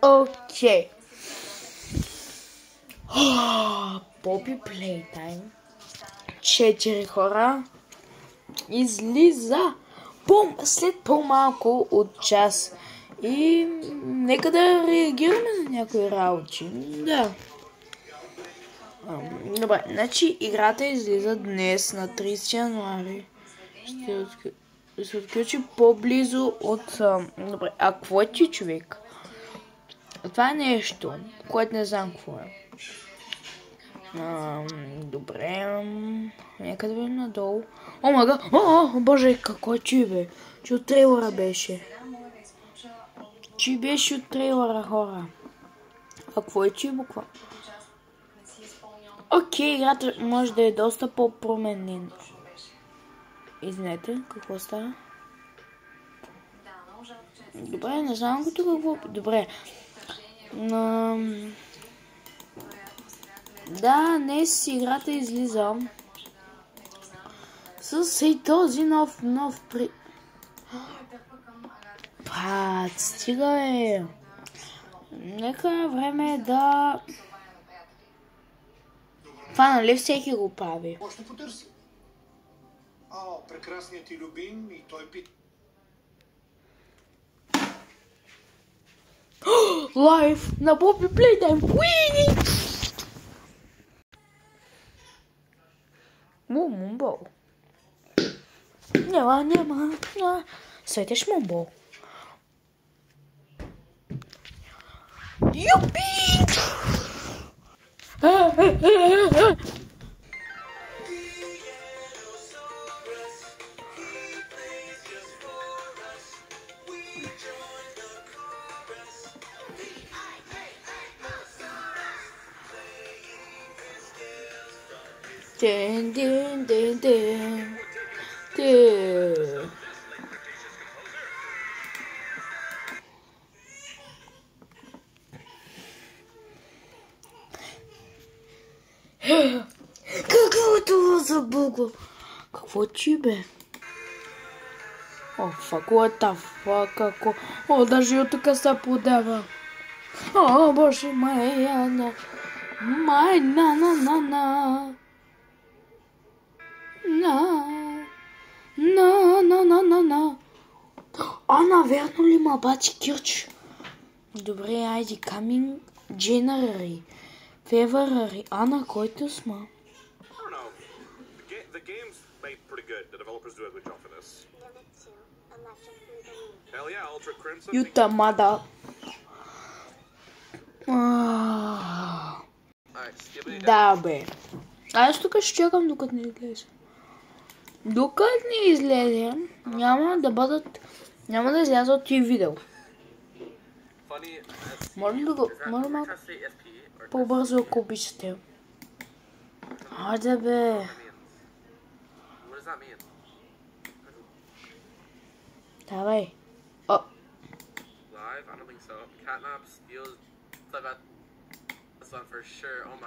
Окей. Попи Плейтайм. 4 хора. Излиза след по-малко от час. И нека да реагираме на някои работи. Да. Добре, значи играта излиза днес на 30 януари. Ще се отключи по-близо от... Добре, а какво е ти, човек? Това е нещо, което не знам какво е. Добре, нека да видим надолу. О, мага! О, боже, какво е чи, бе? Чи от трейлера беше. Чи беше от трейлера, хора. А какво е чи, буква? Окей, играта може да е доста по-променена. Извинете, какво става? Добре, не знам какво... Добре. Да, днес играта излиза с и този нов стига е. Нека време да... Това нали всеки го прави? Още потърси. Прекрасният ти любим и той пи. Лайв на Попи Плейтайм. Уини! Мумбол. Няма. Светиш Мумбол. Юпи! Дин. Какво това за буго? Какво ти, бе? О, fuck, what the fuck, какво? О, даже от тук се подава. О, боже, на. Наверно ли ма бачи Кирч? Добре, айди, coming January, February, който сма? Юта мада. Да, бе. Аз тук ще чакам докато не излезе. Докато не излезе, няма да излязат ти видео. Може малко по-бързо, ако обичате. Хайде, бе. Давай. О,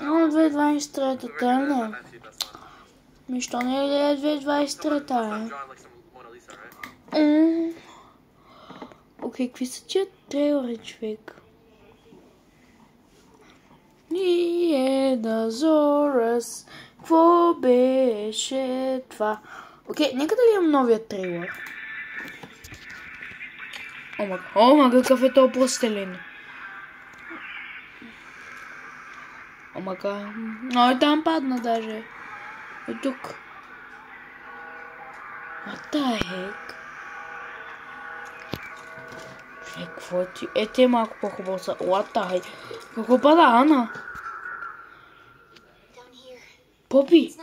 2023-та, не. Що не е 2023-та? Окей, какви са тия трейлери, човек? Ние на Зорас, какво беше това? Окей, нека да видим новия трейлер. О, какъв е този пластелин? Ой, там падна даже. И тук. What the heck? Какво ти? Те е малко по-хубаво са. What the heck? Какво пада, Ана? Попи!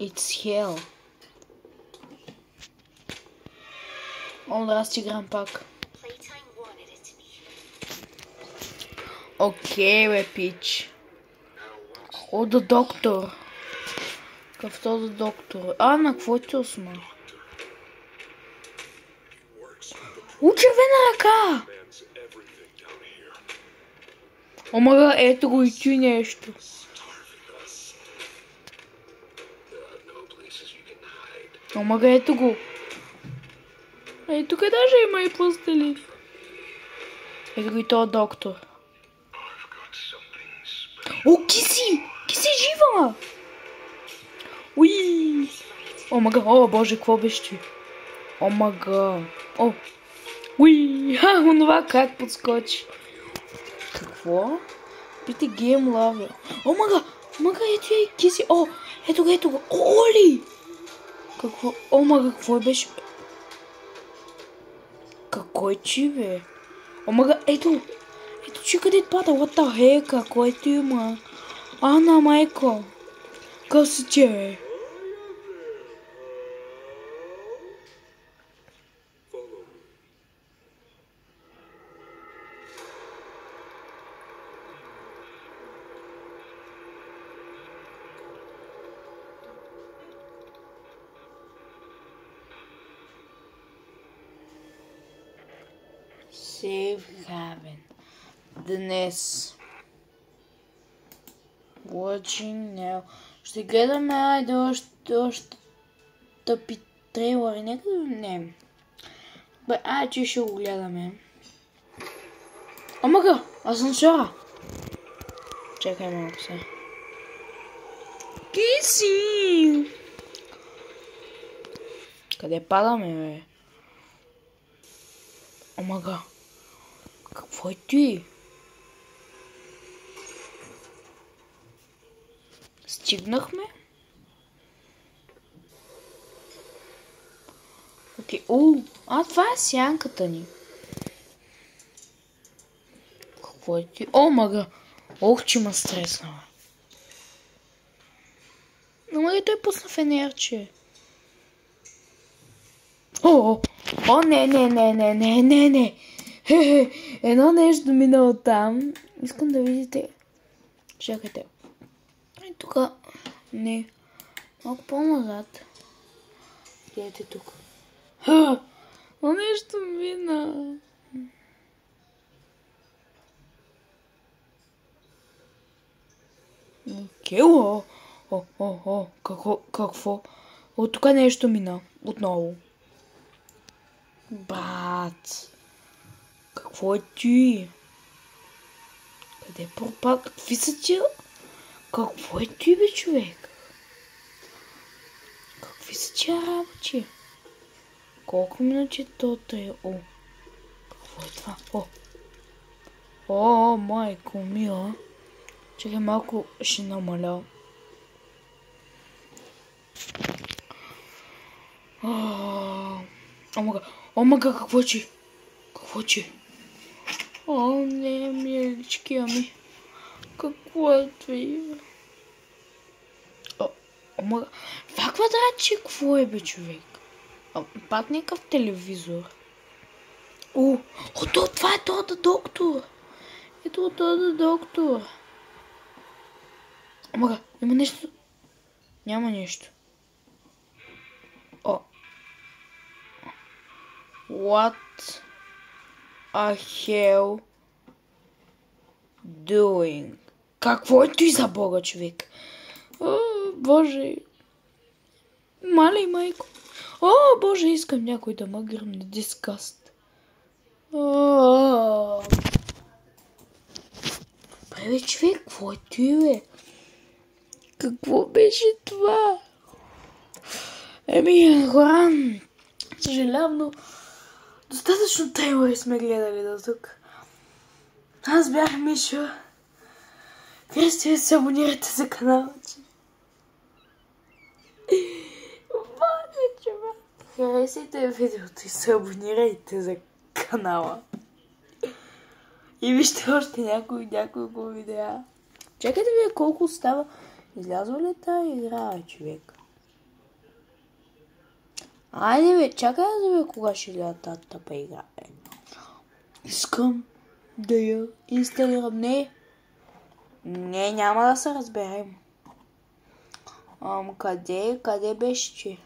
It's hell. Аз играм пак. Окей, бе, пич. О, да доктор. Какъв този доктор? На какво ти осма? Червена ръка! Омага, ето го и ти нещо. Омага, ето го. Ей, тук даже има и пустели. Ето го и то доктор. О, Киси! Киси е жива! Уи! О, мага, о, боже, какво беше ти? О, мага. О, уи! Ха, онова как подскочи. Какво? Пити гейм лавер. О, мага! Мага, ето я и Киси. О, ето го, ето го. О, Оли! Какво? О, мага, какво беше? Какой чи, бе? О, мага, ето! Ето, че къде пада? What the heck? Кой ти има? Ана, майко! Как си че, бе? Save Haven. Днес. Watching now. Ще гледаме още тъпи трейлери. Нека да не. Бе, че ще го гледаме. Омага! Асансьора! Чекай малко се. Киси! Къде падаме, бе? Омага! Какво е ти? Стигнахме? Окей. Това е сянката ни. Какво е ти? О, мага! Ох, че ма стреснала. Но мага той пусна фенерче. О, не. Едно нещо минало там. Искам да видите. Чакайте. И тук. Не. Малко по-назад. Гледайте тук. Но нещо мина. Окей, какво? От тук нещо мина. Отново. Брат. Какво е ти? Къде пропад? Какви са ти? Какво е ти, бе, човек? Какви са ти работи? Колко минути то е? Какво е това? Майко мила. Чакай малко, ще намаля. Омага, какво че? Не, милички, ами. Какво е това? Омага, това квадратче, какво е, бе, човек? Пак някакъв телевизор. Това е този доктор. Ето този доктор. Омага, има нещо. Няма нещо. What a hell doing? Какво е той за Бога, човек? Боже. Малей, майко. Боже, искам някой да ме гръмне. Дискаст. Бе, човек, какво е той, бе? Какво беше това? Хора, съжалявам, но достатъчно трейлери сме гледали до тук. Аз бях Мишо. Вие сте се абонирате за канала. Харесайте видеото и се абонирайте за канала. И вижте още няколко видеа. Чакайте вие колко остава. Излязва ли тази игра, човек? Айде бе, чакай да видя кога ще изляза тази тъпа игра. Искам да я инсталирам. Не, няма да се разберем. Къде беше ти?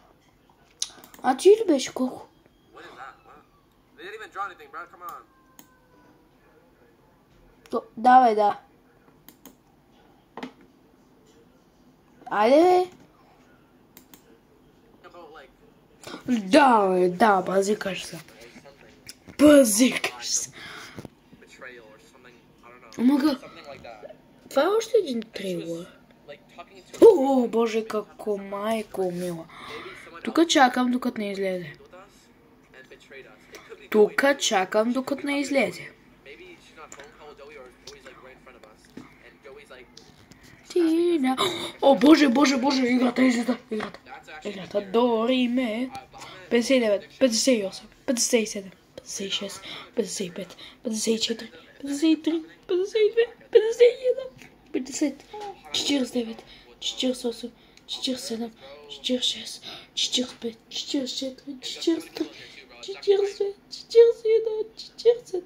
Ти ли беше колко? Да, да. Айде, бе. Да, бази, кажа се. Базикаш се. Омага. Това е още един трейлър. О, боже, како майко мила. Тук чакам, докато не излезе. Тина. О, боже, играта излезе. Играта дори ме. 59, 58, 57, 56, 55, 54, 53, 52, 51, 50, 49, 48, 47, 46, 45, 44, 43, 42, 41, 40,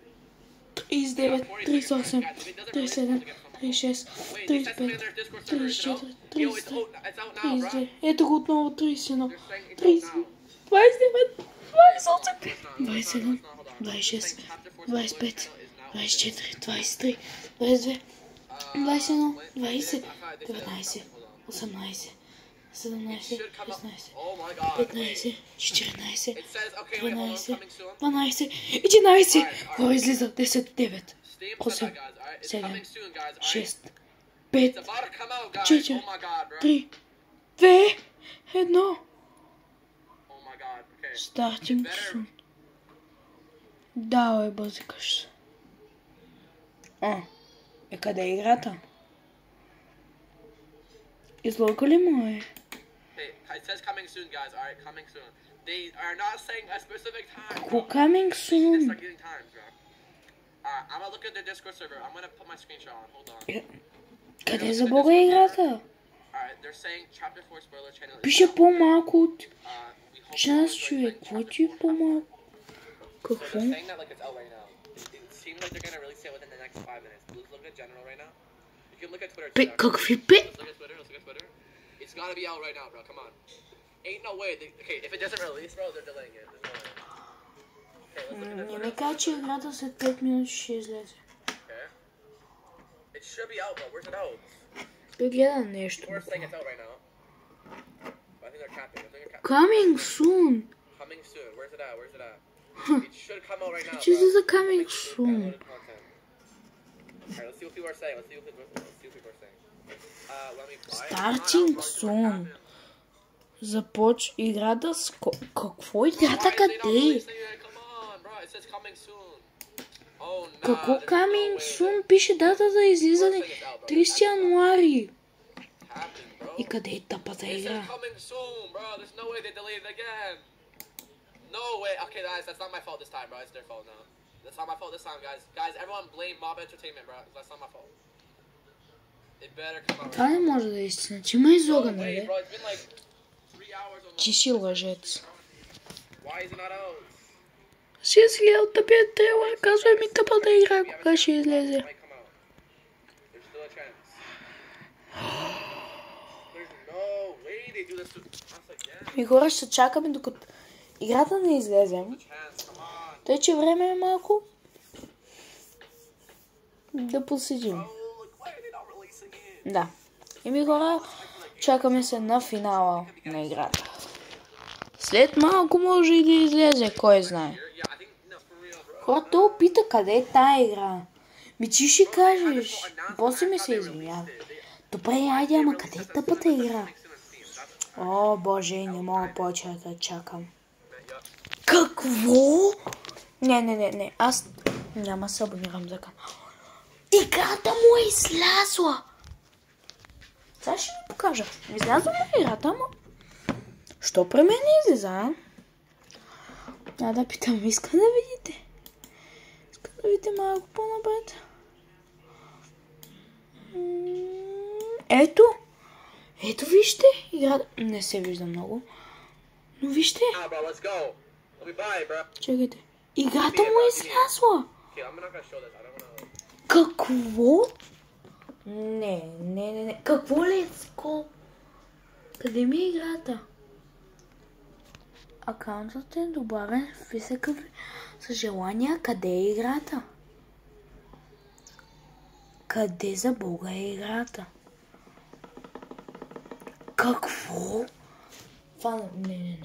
39, 38, 37, 36, 35, 34, 33, 32, ето го отново 31, 30, 29, 28, 27, 26, 25, 24, 23, 22, 21, 20, 19, 18, 17, 16, 15, 14, 13, 12, 11. Хора излиза 10, 9, 8, 7, 6, 5, 4, 3, 2, 1. Стартинг сун. Давай, базикаш се. Къде е играта? Излога ли му е? Какво coming soon? Къде за Бога е играта? Пише по-малко от час, човек. Какво ти е по-малко? Какво? Какви пе? Не ме кажа, че играта след 5 минути ще излезе. Ще гледа нещо. Coming soon. Че за coming soon? Starting soon. Започва играта с... Какво играта къде? Какво coming soon? Пише дата за излизане 30 януари. И къде е тъпата игра? No way. Okay, guys, that's not my fault this time, bro. It's their fault now. That's not my fault this time, guys. Guys, everyone blame Mob Entertainment, bro. That's not my fault. It better come out. Това не може да е истина. Че ме излога, нали? Bro, it's been like 3 hours almost. Ти си лъжец. Why is it not out? Си е гледал тъпия трейлър. Казвай ми тъпата игра, кога ще излезе. Might come out. There's still a chance. There's no way they do this to us again. И хора ще чакаме докато играта не излезе. Тъй, че време е малко да посидим. Да. И хора, чакаме се на финала на играта. След малко може и да излезе, кой знае. Хората опита къде е тая игра. Ми ти ще кажеш. После ми се извинява. Добре, айде, ама къде е тъпата игра? О, боже, не мога повече да чакам. Какво? Не. Аз няма се абонирам за канал. Играта му е излязла. Сега ще ви покажа. Излязла му играта, ама... Що при мен излиза? Да питам, иска да видите. Иска да видите малко по-напред. Ето. Ето вижте. Играта... Не се вижда много. Но вижте. Чекайте. Играта му е излязла. Какво? Не. Какво Let's Go? Къде ми е играта? Акаунтът е добавен в списъка с желания. Къде е играта? Къде за Бога е играта? Какво? Това... Не.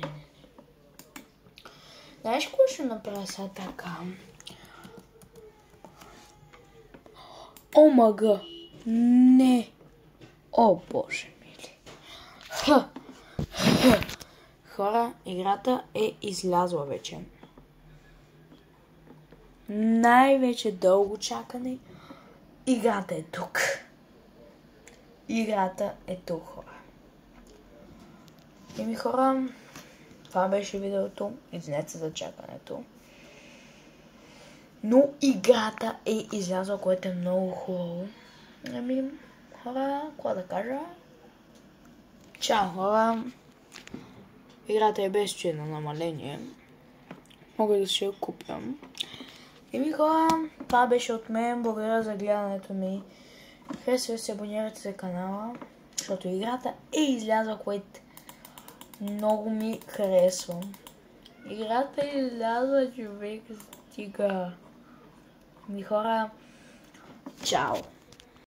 Знаеш какво ще направя сега така? О, мага! Не! О, боже мили! Хора, играта е излязла вече. Най-вече дълго чакане. Играта е тук. Играта е тук, хора. Еми, хора, това беше видеото. Извинете за чакането. Но играта е излязла, което е много хубаво. Ами, хора, какво да кажа? Чао, хора. Играта е без че на намаление. Мога да ще я купя. Еми, хора, това беше от мен. Благодаря за гледането ми. Харесва се, абонирайте за канала, защото играта е излязла, което много ми харесва. Играта е излязла, човек, стига. Ми хора, чао!